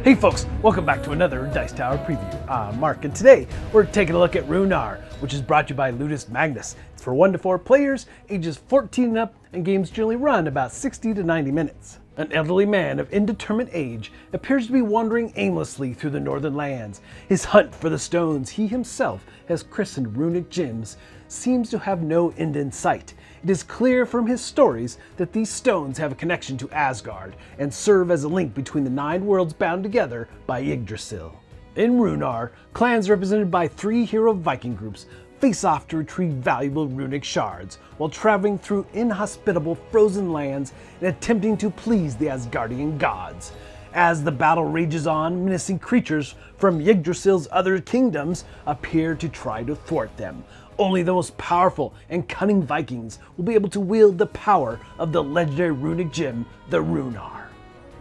Hey folks, welcome back to another Dice Tower preview. I'm Mark, and today we're taking a look at Runar, which is brought to you by Ludus Magnus. It's for 1 to 4 players, ages 14 and up, and games generally run about 60 to 90 minutes. An elderly man of indeterminate age appears to be wandering aimlessly through the northern lands. His hunt for the stones he himself has christened Runic Gems seems to have no end in sight. It is clear from his stories that these stones have a connection to Asgard and serve as a link between the 9 worlds bound together by Yggdrasil. In Runar, clans represented by 3 hero Viking groups face off to retrieve valuable runic shards while traveling through inhospitable frozen lands and attempting to please the Asgardian Gods. As the battle rages on, menacing creatures from Yggdrasil's other kingdoms appear to try to thwart them. Only the most powerful and cunning Vikings will be able to wield the power of the legendary runic gem, the Runar.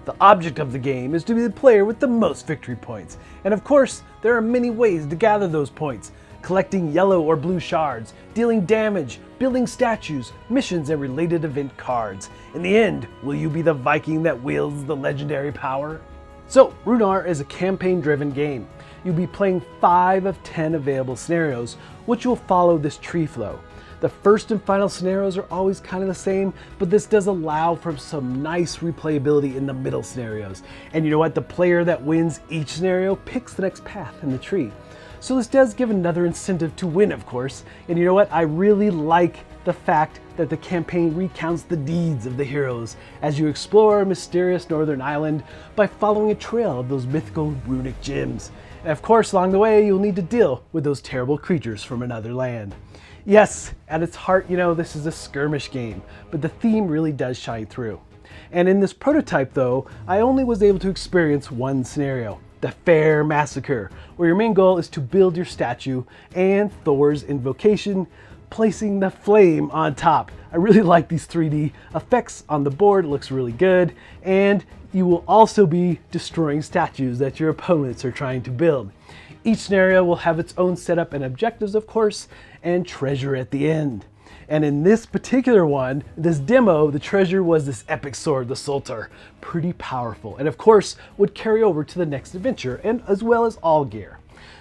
The object of the game is to be the player with the most victory points, and of course, there are many ways to gather those points. Collecting yellow or blue shards, dealing damage, building statues, missions, and related event cards. In the end, will you be the Viking that wields the legendary power? So, Runar is a campaign-driven game. You'll be playing 5 of 10 available scenarios, which will follow this tree flow. The first and final scenarios are always kind of the same, but this does allow for some nice replayability in the middle scenarios. And you know what? The player that wins each scenario picks the next path in the tree. So this does give another incentive to win, of course. And you know what? I really like the fact that the campaign recounts the deeds of the heroes as you explore a mysterious northern island by following a trail of those mythical runic gems. And of course, along the way, you'll need to deal with those terrible creatures from another land. Yes, at its heart, you know, this is a skirmish game, but the theme really does shine through. And in this prototype, though, I only was able to experience one scenario, the Fair Massacre, where your main goal is to build your statue and Thor's invocation, placing the flame on top. I really like these 3D effects on the board, it looks really good, and you will also be destroying statues that your opponents are trying to build. Each scenario will have its own setup and objectives, of course, and treasure at the end. And in this particular one, this demo, the treasure was this epic sword, the Sultar. Pretty powerful, and of course, would carry over to the next adventure, and as well as all gear.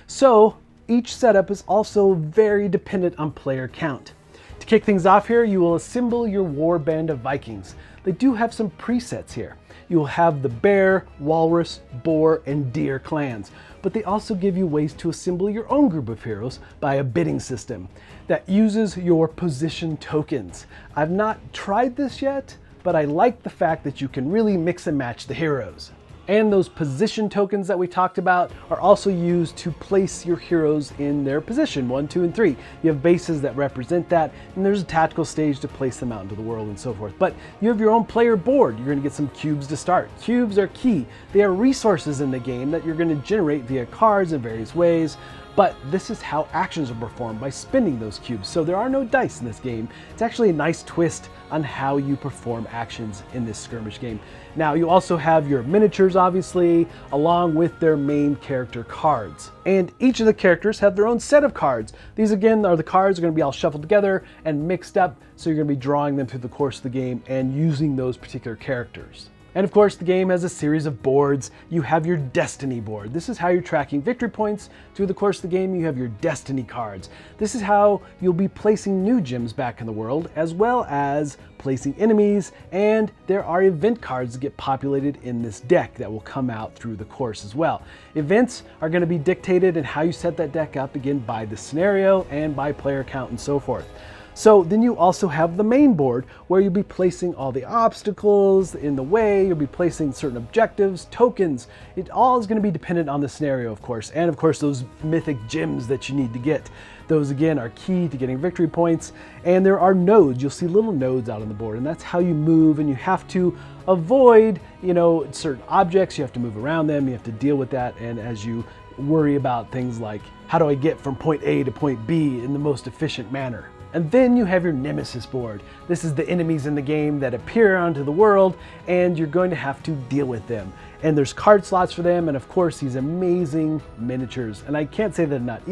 So, each setup is also very dependent on player count. To kick things off here, you will assemble your war band of Vikings. They do have some presets here. You will have the bear, walrus, boar, and deer clans, but they also give you ways to assemble your own group of heroes by a bidding system that uses your position tokens. I've not tried this yet, but I like the fact that you can really mix and match the heroes. And those position tokens that we talked about are also used to place your heroes in their position, 1, 2, and 3. You have bases that represent that, and there's a tactical stage to place them out into the world and so forth. But you have your own player board. You're gonna get some cubes to start. Cubes are key. They are resources in the game that you're gonna generate via cards in various ways, but this is how actions are performed by spending those cubes. So there are no dice in this game. It's actually a nice twist on how you perform actions in this skirmish game. Now you also have your miniatures, obviously, along with their main character cards. And each of the characters have their own set of cards. These again are the cards that are gonna be all shuffled together and mixed up, so you're gonna be drawing them through the course of the game and using those particular characters. And of course, the game has a series of boards. You have your Destiny board. This is how you're tracking victory points. Through the course of the game, you have your Destiny cards. This is how you'll be placing new gems back in the world, as well as placing enemies, and there are event cards that get populated in this deck that will come out through the course as well. Events are going to be dictated in how you set that deck up, again, by the scenario and by player count and so forth. So then you also have the main board where you'll be placing all the obstacles in the way, you'll be placing certain objectives, tokens. It all is going to be dependent on the scenario, of course, and of course those mythic gems that you need to get. Those again are key to getting victory points, and there are nodes. You'll see little nodes out on the board, and that's how you move, and you have to avoid, you know, certain objects. You have to move around them, you have to deal with that, and as you worry about things like, how do I get from point A to point B in the most efficient manner? And then you have your Nemesis board. This is the enemies in the game that appear onto the world, and you're going to have to deal with them. and there's card slots for them, and of course these amazing miniatures. And I can't say that not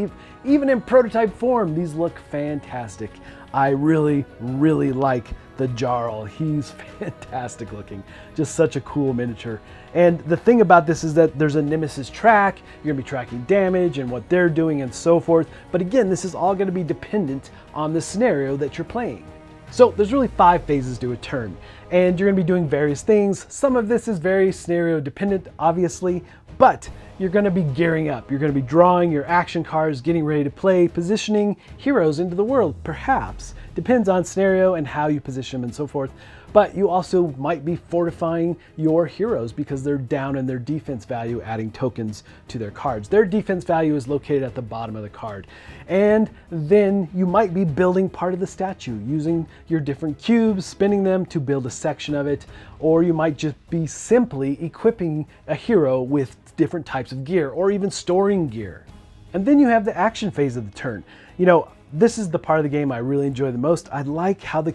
even in prototype form, these look fantastic. I really like the Jarl. He's fantastic looking, just such a cool miniature. And the thing about this is that there's a Nemesis track. You're gonna be tracking damage and what they're doing and so forth. But again, this is all gonna be dependent on the scenario that you're playing. So there's really 5 phases to a turn, and you're gonna be doing various things. Some of this is very scenario dependent, obviously, but you're gonna be gearing up. You're gonna be drawing your action cards, getting ready to play, positioning heroes into the world, perhaps. Depends on scenario and how you position them and so forth. But you also might be fortifying your heroes because they're down in their defense value, adding tokens to their cards. Their defense value is located at the bottom of the card. And then you might be building part of the statue, using your different cubes, spinning them to build a section of it, or you might just be simply equipping a hero with different types of gear, or even storing gear. And then you have the action phase of the turn. You know, this is the part of the game I really enjoy the most. I like how the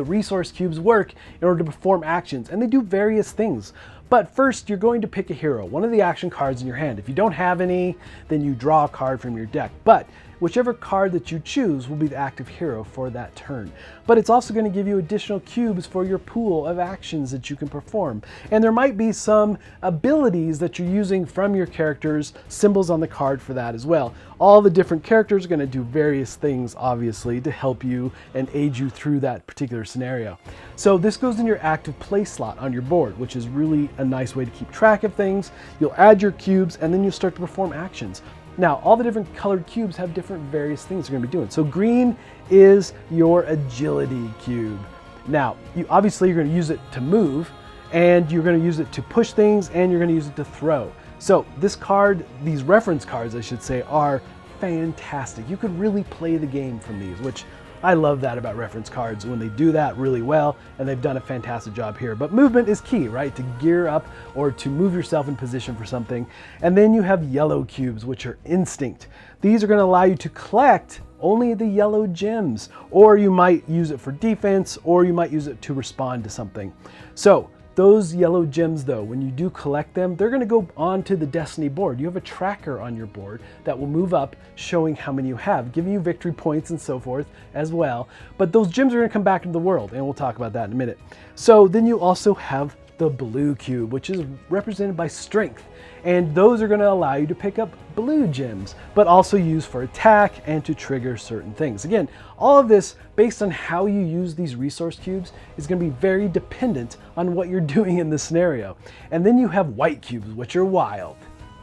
resource cubes work in order to perform actions, and they do various things. But first, you're going to pick a hero, one of the action cards in your hand. If you don't have any, then you draw a card from your deck. But whichever card that you choose will be the active hero for that turn. But it's also going to give you additional cubes for your pool of actions that you can perform. And there might be some abilities that you're using from your characters, symbols on the card for that as well. All the different characters are going to do various things, obviously, to help you and aid you through that particular scenario. So this goes in your active play slot on your board, which is really a nice way to keep track of things. You'll add your cubes, and then you'll start to perform actions. Now, all the different colored cubes have different various things you're going to be doing. So green is your agility cube. Now, obviously you're going to use it to move, and you're going to use it to push things, and you're going to use it to throw. So this card, these reference cards, I should say, are fantastic. You could really play the game from these, which I love that about reference cards when they do that really well, and they've done a fantastic job here. But movement is key, right? To gear up or to move yourself in position for something. And then you have yellow cubes, which are instinct. These are going to allow you to collect only the yellow gems, or you might use it for defense, or you might use it to respond to something. So those yellow gems, though, when you do collect them, they're going to go onto the Destiny board. You have a tracker on your board that will move up, showing how many you have, giving you victory points and so forth as well. But those gems are going to come back into the world, and we'll talk about that in a minute. So then you also have the blue cube, which is represented by strength. And those are going to allow you to pick up blue gems, but also use for attack and to trigger certain things. Again, all of this, based on how you use these resource cubes, is going to be very dependent on what you're doing in the scenario. And then you have white cubes, which are wild,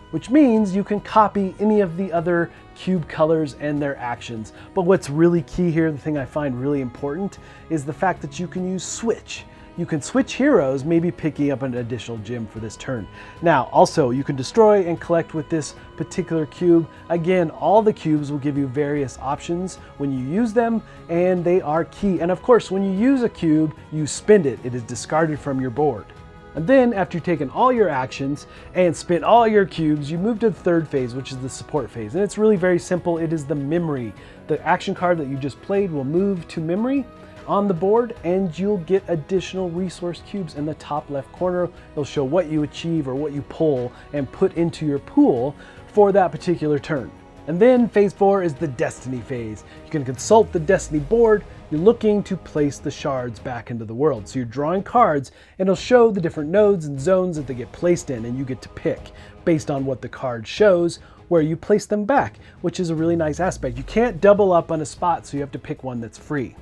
which means you can copy any of the other cube colors and their actions. But what's really key here, the thing I find really important, is the fact that you can use switch. You can switch heroes, maybe picking up an additional gem for this turn. Now, also, you can destroy and collect with this particular cube. Again, all the cubes will give you various options when you use them, and they are key. And of course, when you use a cube, you spend it. It is discarded from your board. And then, after you've taken all your actions and spent all your cubes, you move to the third phase, which is the support phase. And it's really very simple. It is the memory. The action card that you just played will move to memory on the board, and you'll get additional resource cubes in the top left corner. It'll show what you achieve or what you pull and put into your pool for that particular turn. And then phase 4 is the Destiny phase. You can consult the Destiny board. You're looking to place the shards back into the world. So you're drawing cards, and it'll show the different nodes and zones that they get placed in, and you get to pick based on what the card shows where you place them back, which is a really nice aspect. You can't double up on a spot, so you have to pick one that's free.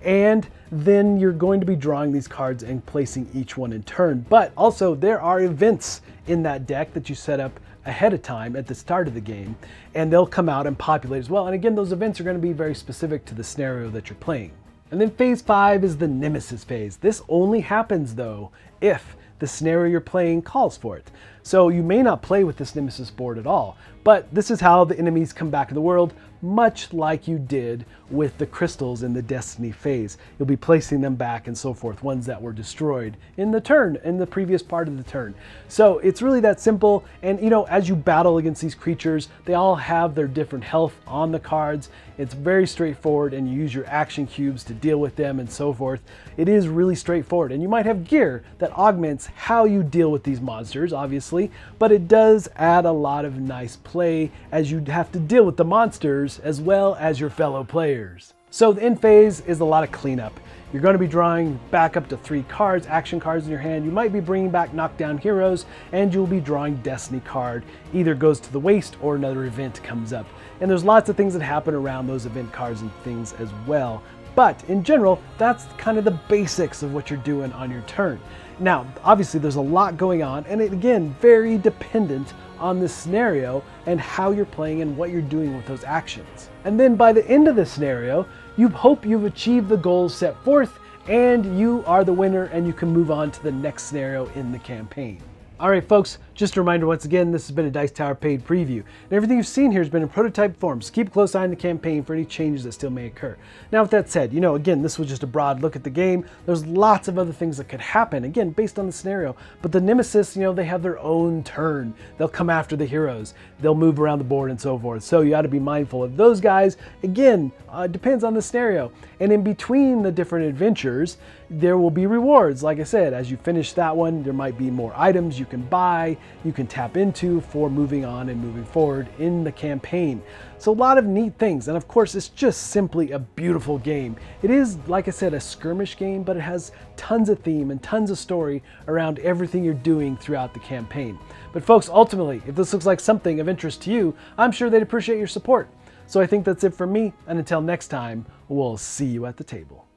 And then you're going to be drawing these cards and placing each one in turn. But also there are events in that deck that you set up ahead of time at the start of the game, and they'll come out and populate as well. And again, those events are going to be very specific to the scenario that you're playing. And then phase 5 is the Nemesis phase. This only happens though if the scenario you're playing calls for it. So you may not play with this Nemesis board at all, but this is how the enemies come back to the world, much like you did with the crystals in the Destiny phase. You'll be placing them back and so forth, ones that were destroyed in the previous part of the turn. So it's really that simple. And you know, as you battle against these creatures, they all have their different health on the cards. It's very straightforward, and you use your action cubes to deal with them and so forth. It is really straightforward, and you might have gear that augments how you deal with these monsters, obviously. obviously, but it does add a lot of nice play as you have to deal with the monsters as well as your fellow players. So the end phase is a lot of cleanup. You're going to be drawing back up to 3 cards, action cards in your hand. You might be bringing back knockdown heroes, and you'll be drawing Destiny card. Either goes to the waste or another event comes up. And there's lots of things that happen around those event cards and things as well. But in general, that's kind of the basics of what you're doing on your turn. Now, obviously there's a lot going on, and it, again, very dependent on the scenario and how you're playing and what you're doing with those actions. And then by the end of the scenario, you hope you've achieved the goals set forth and you are the winner and you can move on to the next scenario in the campaign. All right, folks, just a reminder once again, this has been a Dice Tower paid preview. And everything you've seen here has been in prototype form, so keep a close eye on the campaign for any changes that still may occur. Now, with that said, again, this was just a broad look at the game. There's lots of other things that could happen, again, based on the scenario. But the Nemesis, they have their own turn. They'll come after the heroes. They'll move around the board and so forth. So you ought to be mindful of those guys. Again, depends on the scenario. And in between the different adventures, there will be rewards. Like I said, as you finish that one, there might be more items you can buy, you can tap into for moving on and moving forward in the campaign. So a lot of neat things. And of course, it's just simply a beautiful game. It is, like I said, a skirmish game, but it has tons of theme and tons of story around everything you're doing throughout the campaign. But folks, ultimately, if this looks like something of interest to you, I'm sure they'd appreciate your support. So I think that's it from me. And until next time, we'll see you at the table.